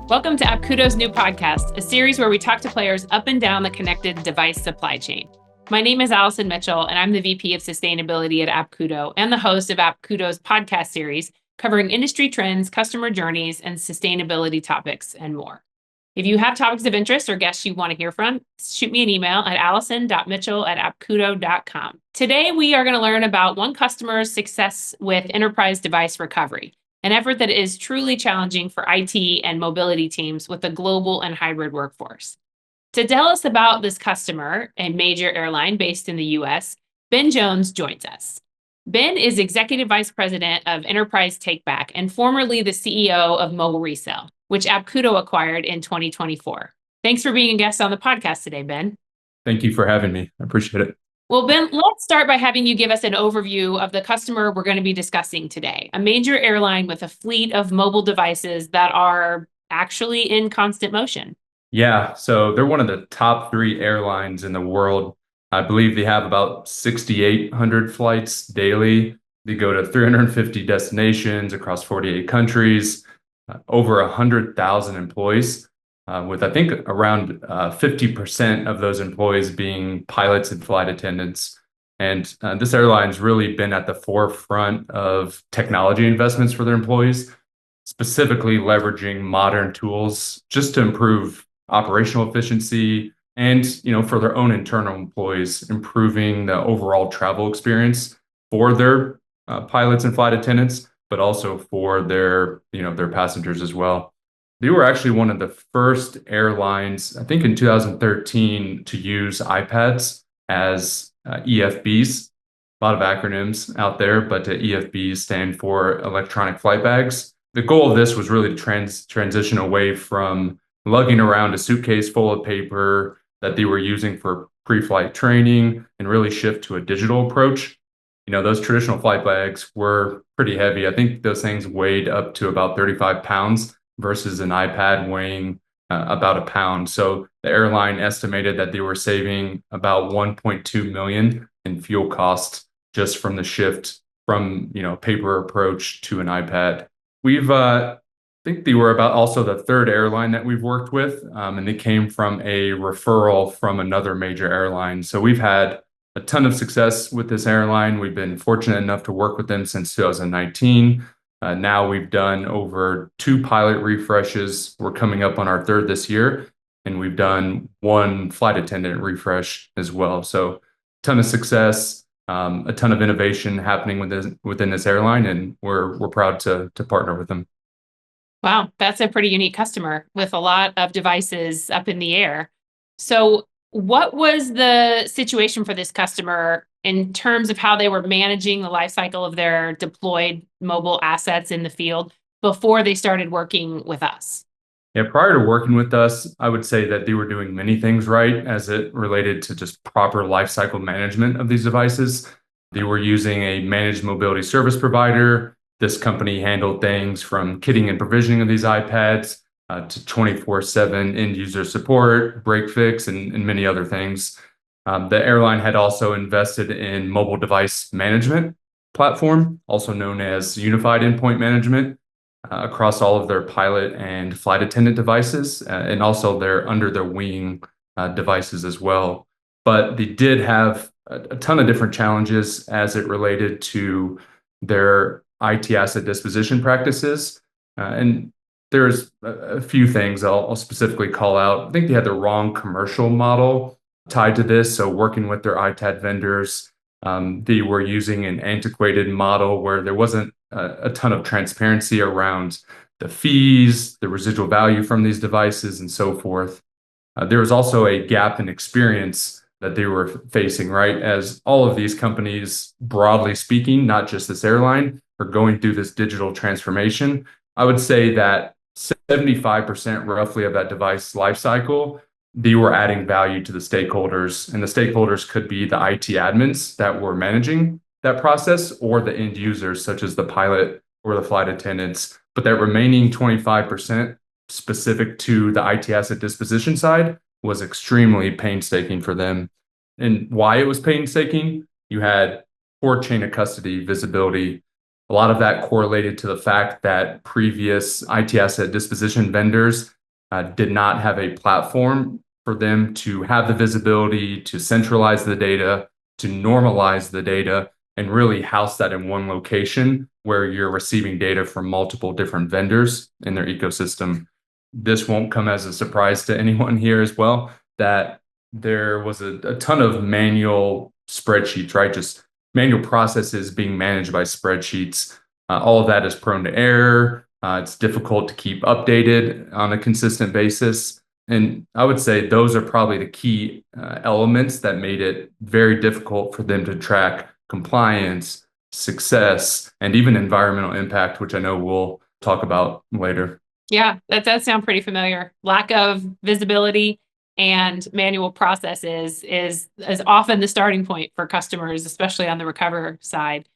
Welcome to Apkudo's new podcast, a series where we talk to players up and down the connected device supply chain. My name is Allyson Mitchell, and I'm the VP of Sustainability at Apkudo and the host of Apkudo's podcast series covering industry trends, customer journeys, and sustainability topics, and more. If you have topics of interest or guests you want to hear from, shoot me an email at allison.mitchell@apkudo.com. Today, we are going to learn about one customer's success with enterprise device recovery, an effort that is truly challenging for IT and mobility teams with a global and hybrid workforce. To tell us about this customer, a major airline based in the US, Ben Jones joins us. Ben is Executive Vice President of Enterprise Takeback and formerly the CEO of Mobile Resale, which Apkudo acquired in 2024. Thanks for being a guest on the podcast today, Ben. Thank you for having me. I appreciate it. Well, Ben, let's start by having you give us an overview of the customer we're going to be discussing today, a major airline with a fleet of mobile devices that are actually in constant motion. Yeah, so they're one of the top 3 airlines in the world. I believe they have about 6,800 flights daily. They go to 350 destinations across 48 countries, over 100,000 employees. With I think around 50% of those employees being pilots and flight attendants. And this airline's really been at the forefront of technology investments for their employees, specifically leveraging modern tools just to improve operational efficiency and, for their own internal employees, improving the overall travel experience for their pilots and flight attendants, but also for their passengers as well. They were actually one of the first airlines, I think in 2013, to use iPads as EFBs. A lot of acronyms out there, but EFBs stand for electronic flight bags. The goal of this was really to transition away from lugging around a suitcase full of paper that they were using for pre-flight training and really shift to a digital approach. Those traditional flight bags were pretty heavy. I think those things weighed up to about 35 pounds. Versus an iPad weighing about a pound. So the airline estimated that they were saving about 1.2 million in fuel costs just from the shift from paper approach to an iPad. We've I think they were about also the 3rd airline that we've worked with, and they came from a referral from another major airline. So we've had a ton of success with this airline. We've been fortunate enough to work with them since 2019. Now we've done over 2 pilot refreshes. We're coming up on our 3rd this year, and we've done 1 flight attendant refresh as well. So a ton of success, a ton of innovation happening within this airline, and we're proud to partner with them. Wow, that's a pretty unique customer with a lot of devices up in the air. So what was the situation for this customer in terms of how they were managing the life cycle of their deployed mobile assets in the field before they started working with us? Yeah, prior to working with us, I would say that they were doing many things right as it related to just proper lifecycle management of these devices. They were using a managed mobility service provider. This company handled things from kitting and provisioning of these iPads to 24/7 end user support, break fix, and many other things. The airline had also invested in mobile device management platform, also known as unified endpoint management, across all of their pilot and flight attendant devices, and also their under their wing devices as well. But they did have a ton of different challenges as it related to their IT asset disposition practices. And there's a few things I'll specifically call out. I think they had the wrong commercial model tied to this. So working with their iPad vendors, they were using an antiquated model where there wasn't a ton of transparency around the fees, the residual value from these devices, and so forth. There was also a gap in experience that they were facing, right? As all of these companies, broadly speaking, not just this airline, are going through this digital transformation. I would say that 75% roughly of that device lifecycle, they were adding value to the stakeholders. And the stakeholders could be the IT admins that were managing that process or the end users, such as the pilot or the flight attendants. But that remaining 25% specific to the IT asset disposition side was extremely painstaking for them. And why it was painstaking, you had poor chain of custody visibility. A lot of that correlated to the fact that previous IT asset disposition vendors did not have a platform for them to have the visibility, to centralize the data, to normalize the data, and really house that in one location where you're receiving data from multiple different vendors in their ecosystem. This won't come as a surprise to anyone here as well, that there was a ton of manual spreadsheets, right? Just manual processes being managed by spreadsheets. All of that is prone to error. It's difficult to keep updated on a consistent basis. And I would say those are probably the key elements that made it very difficult for them to track compliance, success, and even environmental impact, which I know we'll talk about later. Yeah, that does sound pretty familiar. Lack of visibility and manual processes is often the starting point for customers, especially on the recover side.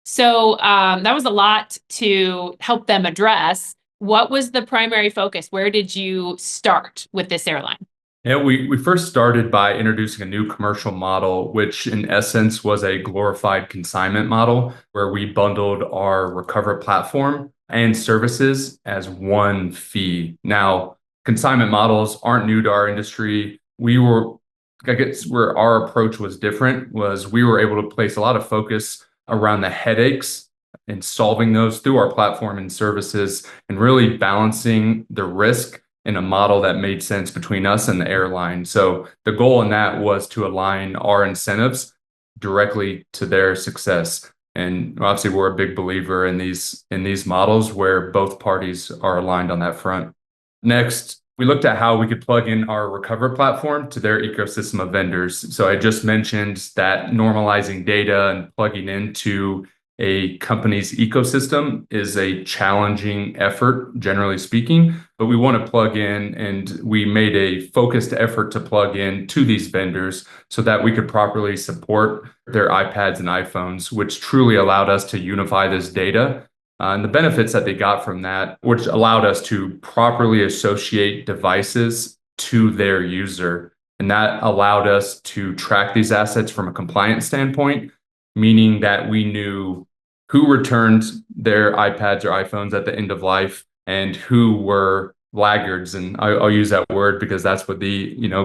So that was a lot to help them address. What was the primary focus? Where did you start with this airline? Yeah, we first started by introducing a new commercial model, which in essence was a glorified consignment model where we bundled our Recover platform and services as one fee. Now, consignment models aren't new to our industry. I guess where our approach was different was we were able to place a lot of focus around the headaches and solving those through our platform and services and really balancing the risk in a model that made sense between us and the airline. So the goal in that was to align our incentives directly to their success. And obviously, we're a big believer in these models where both parties are aligned on that front. Next, we looked at how we could plug in our Recover platform to their ecosystem of vendors. So I just mentioned that normalizing data and plugging into a company's ecosystem is a challenging effort, generally speaking, but we want to plug in, and we made a focused effort to plug in to these vendors so that we could properly support their iPads and iPhones, which truly allowed us to unify this data. And the benefits that they got from that, which allowed us to properly associate devices to their user. And that allowed us to track these assets from a compliance standpoint, meaning that we knew who returned their iPads or iPhones at the end of life and who were laggards. And I'll use that word because that's what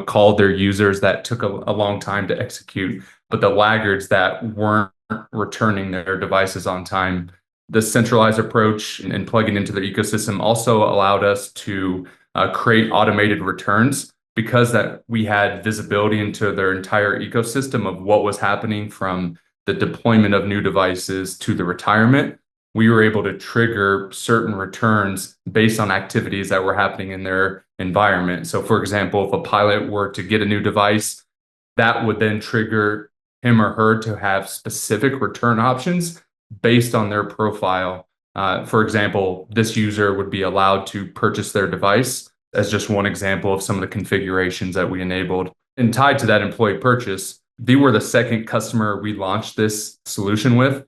called their users that took a long time to execute, but the laggards that weren't returning their devices on time. The centralized approach and plugging into their ecosystem also allowed us to create automated returns because that we had visibility into their entire ecosystem of what was happening from the deployment of new devices to the retirement. We were able to trigger certain returns based on activities that were happening in their environment. So for example, if a pilot were to get a new device, that would then trigger him or her to have specific return options based on their profile. For example, this user would be allowed to purchase their device as just one example of some of the configurations that we enabled. And tied to that employee purchase, they were the second customer we launched this solution with.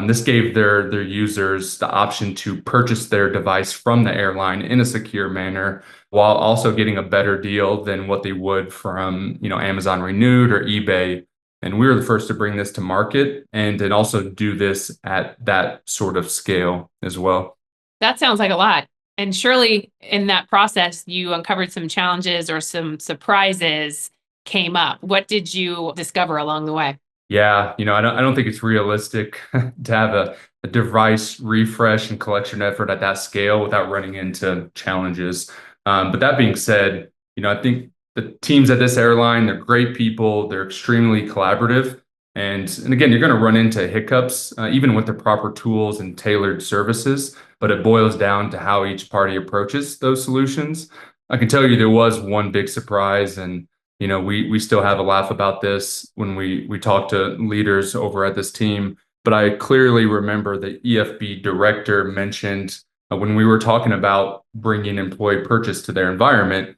This gave their users the option to purchase their device from the airline in a secure manner while also getting a better deal than what they would from Amazon Renewed or eBay. And we were the first to bring this to market and then also do this at that sort of scale as well. That sounds like a lot. And surely in that process, you uncovered some challenges or some surprises came up. What did you discover along the way? Yeah, I don't think it's realistic to have a device refresh and collection effort at that scale without running into challenges. But that being said, I think the teams at this airline, they're great people. They're extremely collaborative. And again, you're going to run into hiccups, even with the proper tools and tailored services, but it boils down to how each party approaches those solutions. I can tell you there was one big surprise, and we still have a laugh about this when we talk to leaders over at this team. But I clearly remember the EFB director mentioned when we were talking about bringing employee purchase to their environment,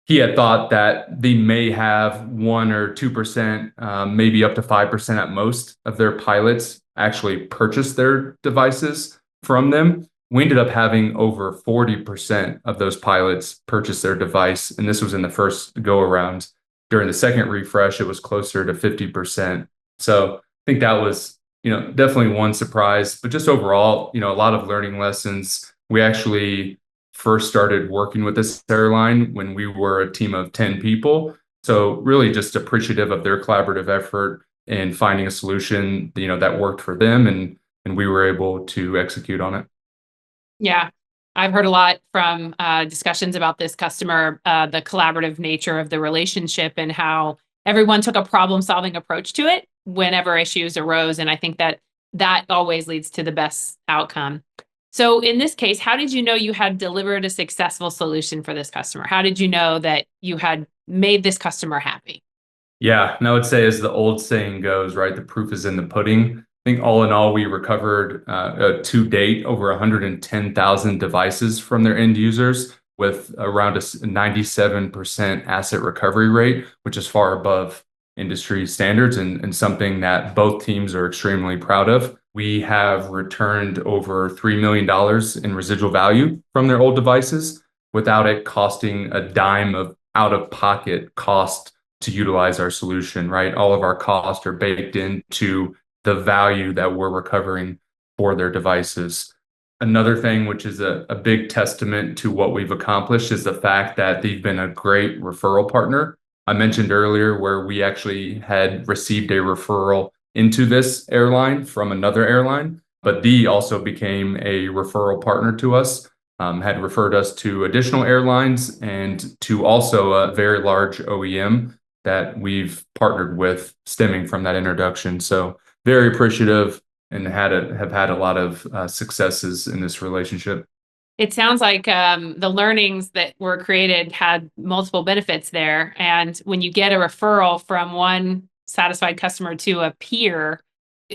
he had thought that they may have 1 or 2%, maybe up to 5% at most of their pilots actually purchase their devices from them. We ended up having over 40% of those pilots purchase their device, and this was in the first go around. During the second refresh, it was closer to 50%. So I think that was, definitely one surprise, but just overall, a lot of learning lessons. We actually first started working with this airline when we were a team of 10 people. So really just appreciative of their collaborative effort in finding a solution, that worked for them, and we were able to execute on it. Yeah. I've heard a lot from discussions about this customer, the collaborative nature of the relationship and how everyone took a problem-solving approach to it whenever issues arose. And I think that always leads to the best outcome. So in this case, how did you know you had delivered a successful solution for this customer? How did you know that you had made this customer happy? Yeah, and I would say, as the old saying goes, right, the proof is in the pudding. I think all in all, we recovered to date over 110,000 devices from their end users with around a 97% asset recovery rate, which is far above industry standards and something that both teams are extremely proud of. We have returned over $3 million in residual value from their old devices without it costing a dime of out-of-pocket cost to utilize our solution, right? All of our costs are baked into the value that we're recovering for their devices. Another thing, which is a big testament to what we've accomplished, is the fact that they've been a great referral partner. I mentioned earlier where we actually had received a referral into this airline from another airline, but they also became a referral partner to us, had referred us to additional airlines and to also a very large OEM that we've partnered with stemming from that introduction. So very appreciative and have had a lot of successes in this relationship. It sounds like the learnings that were created had multiple benefits there. And when you get a referral from one satisfied customer to a peer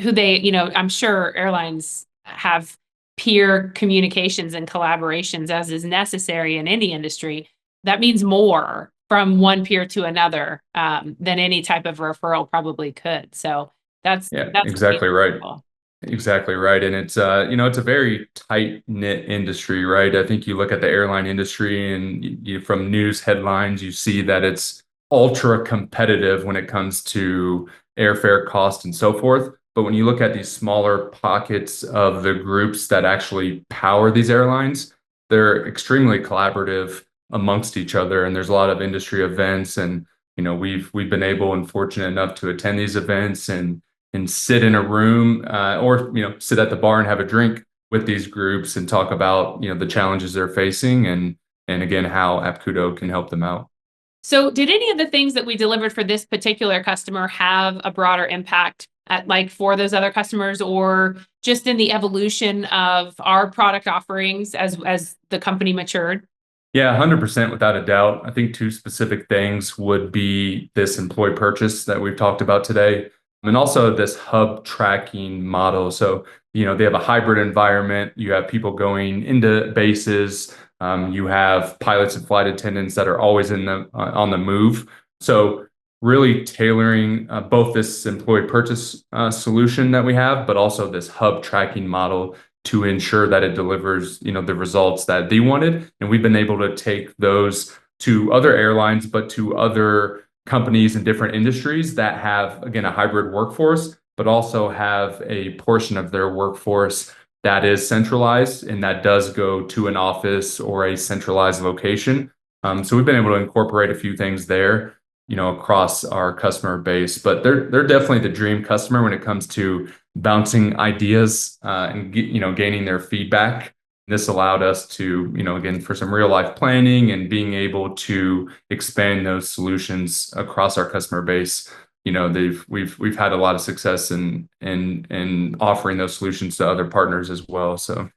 who I'm sure airlines have peer communications and collaborations as is necessary in any industry. That means more from one peer to another than any type of referral probably could. So that's exactly right. cool. Exactly right. And it's it's a very tight-knit industry, right? I think you look at the airline industry and from news headlines, you see that it's ultra competitive when it comes to airfare cost and so forth. But when you look at these smaller pockets of the groups that actually power these airlines, they're extremely collaborative amongst each other. And there's a lot of industry events. And, we've been able and fortunate enough to attend these events and sit in a room or sit at the bar and have a drink with these groups and talk about the challenges they're facing and again how Apkudo can help them out. So did any of the things that we delivered for this particular customer have a broader impact for those other customers, or just in the evolution of our product offerings as the company matured? Yeah, 100% without a doubt. I think two specific things would be this employee purchase that we've talked about today, and also this hub tracking model. So, they have a hybrid environment. You have people going into bases. You have pilots and flight attendants that are always on the move. So really tailoring both this employee purchase solution that we have, but also this hub tracking model to ensure that it delivers, the results that they wanted. And we've been able to take those to other airlines, but to other companies in different industries that have, again, a hybrid workforce, but also have a portion of their workforce that is centralized and that does go to an office or a centralized location. So we've been able to incorporate a few things there, across our customer base, but they're definitely the dream customer when it comes to bouncing ideas and gaining their feedback. This allowed us to, again, for some real life planning and being able to expand those solutions across our customer base. We've had a lot of success in offering those solutions to other partners as well. So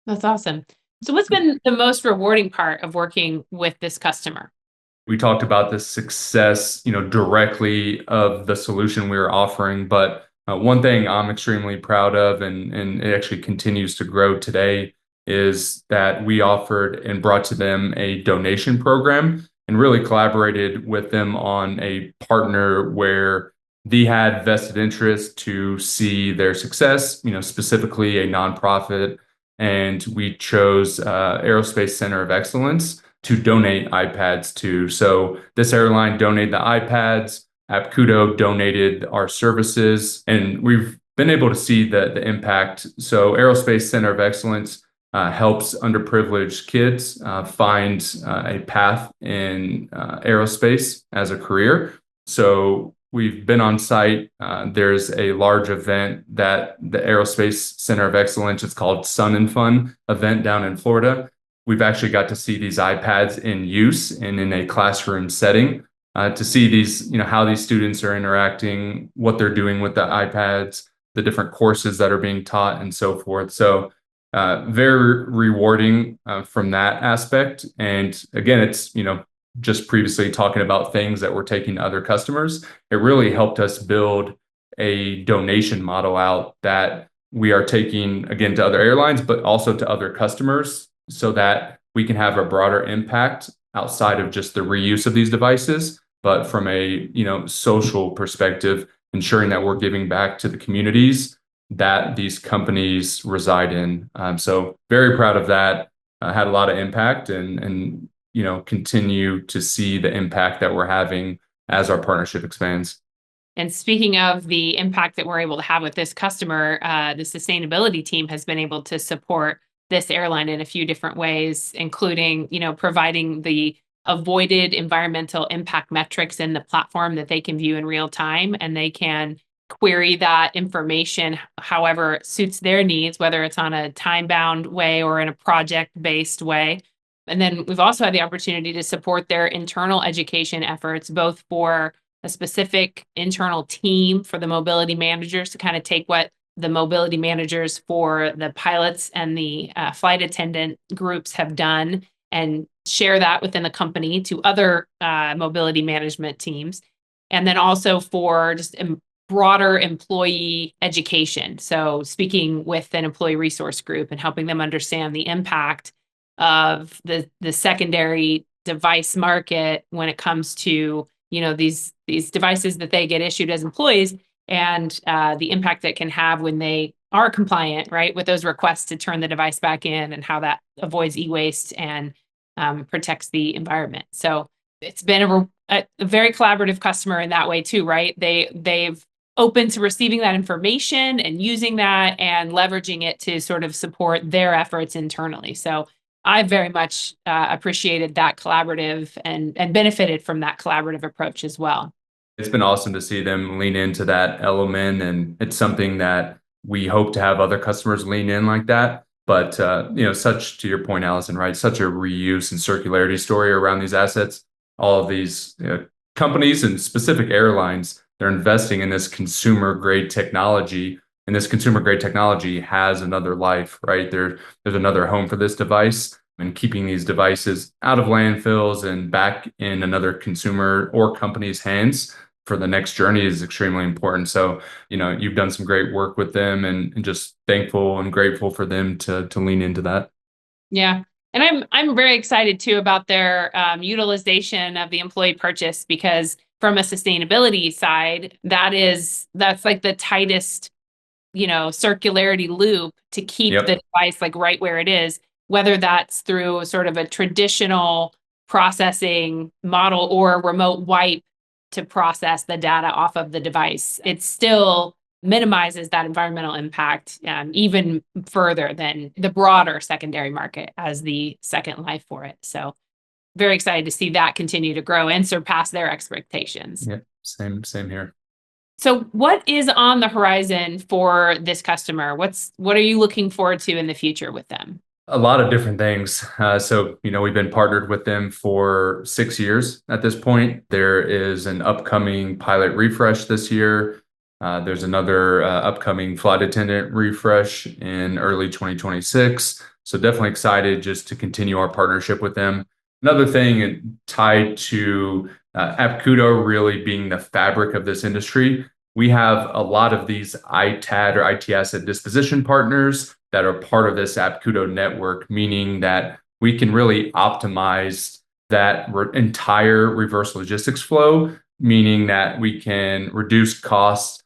That's awesome. So what's been the most rewarding part of working with this customer? We talked about the success, directly of the solution we were offering, but one thing I'm extremely proud of, and it actually continues to grow today, is that we offered and brought to them a donation program and really collaborated with them on a partner where they had vested interest to see their success, specifically a nonprofit. And we chose Aerospace Center of Excellence to donate iPads to. So this airline donated the iPads. Apkudo donated our services, and we've been able to see the impact. So Aerospace Center of Excellence helps underprivileged kids find a path in aerospace as a career. So we've been on site. There's a large event that the Aerospace Center of Excellence, it's called Sun and Fun event down in Florida. We've actually got to see these iPads in use and in a classroom setting to see these, how these students are interacting, what they're doing with the iPads, the different courses that are being taught, and so forth. So very rewarding from that aspect. And again, it's, just previously talking about things that we're taking to other customers. It really helped us build a donation model out that we are taking again to other airlines, but also to other customers so that we can have a broader impact outside of just the reuse of these devices, but from a, social perspective, ensuring that we're giving back to the communities that these companies reside in. So very proud of that. Had a lot of impact and continue to see the impact that we're having as our partnership expands. And speaking of the impact that we're able to have with this customer, the sustainability team has been able to support this airline in a few different ways, including, providing the avoided environmental impact metrics in the platform that they can view in real time, and they can query that information however it suits their needs, whether it's on a time-bound way or in a project-based way. And then we've also had the opportunity to support their internal education efforts, both for a specific internal team for the mobility managers to kind of take what the mobility managers for the pilots and the flight attendant groups have done and share that within the company to other mobility management teams. And then also for just broader employee education. So speaking with an employee resource group and helping them understand the impact of the secondary device market when it comes to, these devices that they get issued as employees, and the impact that can have when they are compliant, right, with those requests to turn the device back in, and how that avoids e-waste and protects the environment. So it's been a very collaborative customer in that way too, right? They've open to receiving that information and using that and leveraging it to sort of support their efforts internally. So I very much appreciated that collaborative and benefited from that collaborative approach as well. It's been awesome to see them lean into that element, and it's something that we hope to have other customers lean in like that. But such, to your point, Allison, right? Such a reuse and circularity story around these assets. All of these companies and specific airlines, they're investing in this consumer grade technology, and this consumer grade technology has another life, right? There's another home for this device, and keeping these devices out of landfills and back in another consumer or company's hands for the next journey is extremely important. So, you've done some great work with them, and just thankful and grateful for them to lean into that. Yeah. And I'm very excited too about their utilization of the employee purchase, because from a sustainability side, that's like the tightest, circularity loop to keep Yep. the device like right where it is, whether that's through sort of a traditional processing model or a remote wipe to process the data off of the device. It still minimizes that environmental impact even further than the broader secondary market as the second life for it. So very excited to see that continue to grow and surpass their expectations. Yeah, same here. So what is on the horizon for this customer? What are you looking forward to in the future with them? A lot of different things. So, we've been partnered with them for 6 years at this point. There is an upcoming pilot refresh this year. There's another upcoming flight attendant refresh in early 2026. So definitely excited just to continue our partnership with them. Another thing tied to Apkudo really being the fabric of this industry, we have a lot of these ITAD or IT asset disposition partners that are part of this Apkudo network, meaning that we can really optimize that entire reverse logistics flow, meaning that we can reduce costs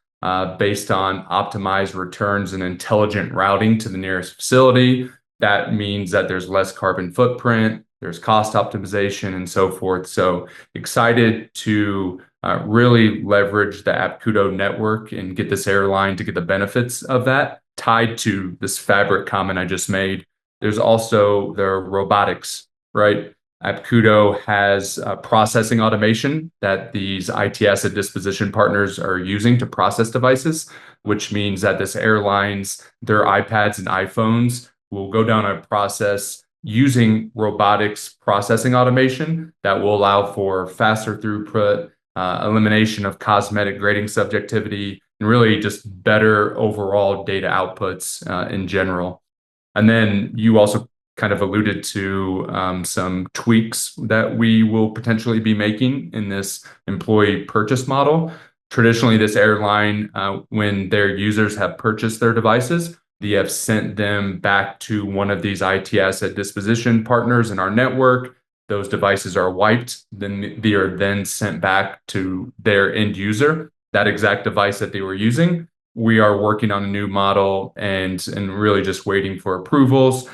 based on optimized returns and intelligent routing to the nearest facility. That means that there's less carbon footprint, there's cost optimization, and so forth. So excited to really leverage the Apkudo network and get this airline to get the benefits of that tied to this fabric comment I just made. There's also the robotics, right? Apkudo has processing automation that these IT asset disposition partners are using to process devices, which means that this airlines, their iPads and iPhones will go down a process using robotics processing automation that will allow for faster throughput, elimination of cosmetic grading subjectivity, and really just better overall data outputs in general. And then you also kind of alluded to some tweaks that we will potentially be making in this employee purchase model. Traditionally, this airline, when their users have purchased their devices, they have sent them back to one of these IT asset disposition partners in our network. Those devices are wiped, then they are then sent back to their end user, that exact device that they were using. We are working on a new model and really just waiting for approvals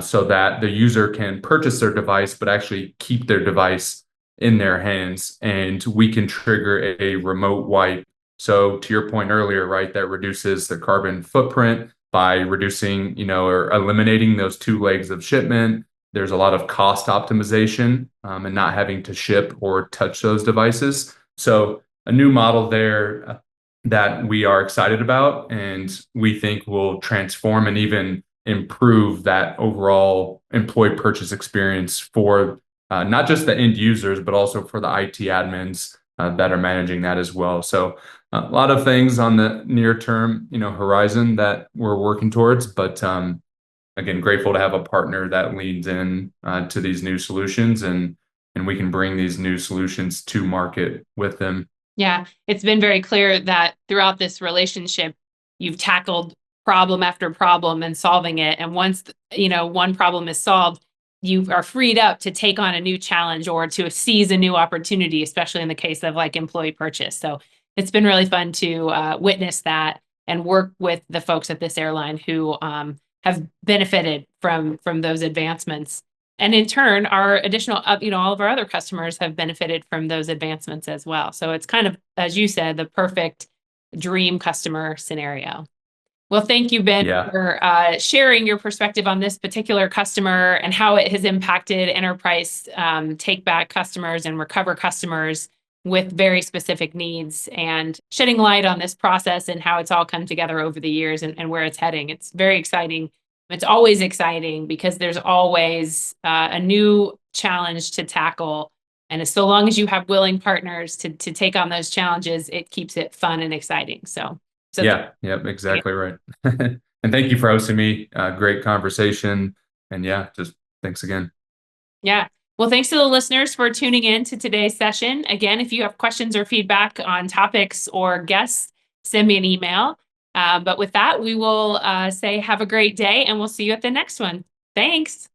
so that the user can purchase their device, but actually keep their device in their hands, and we can trigger a remote wipe. So to your point earlier, right, that reduces the carbon footprint by reducing, or eliminating those two legs of shipment. There's a lot of cost optimization and not having to ship or touch those devices. So a new model there that we are excited about and we think will transform and even improve that overall employee purchase experience for not just the end users, but also for the IT admins that are managing that as well. So a lot of things on the near term, horizon that we're working towards, but again, grateful to have a partner that leans in to these new solutions and we can bring these new solutions to market with them. Yeah, it's been very clear that throughout this relationship, you've tackled problem after problem and solving it. And once, one problem is solved, you are freed up to take on a new challenge or to seize a new opportunity, especially in the case of like employee purchase. So it's been really fun to witness that and work with the folks at this airline who have benefited from those advancements. And in turn, our additional, all of our other customers have benefited from those advancements as well. So it's kind of, as you said, the perfect dream customer scenario. Well, thank you, Ben, for sharing your perspective on this particular customer and how it has impacted enterprise take-back customers and recover customers with very specific needs, and shedding light on this process and how it's all come together over the years and where it's heading. It's very exciting. It's always exciting because there's always a new challenge to tackle. And so long as you have willing partners to take on those challenges, it keeps it fun and exciting. So yeah, exactly right. And thank you for hosting me. Great conversation. And yeah, just thanks again. Yeah. Well, thanks to the listeners for tuning in to today's session. Again, if you have questions or feedback on topics or guests, send me an email. But with that, we will say have a great day and we'll see you at the next one. Thanks.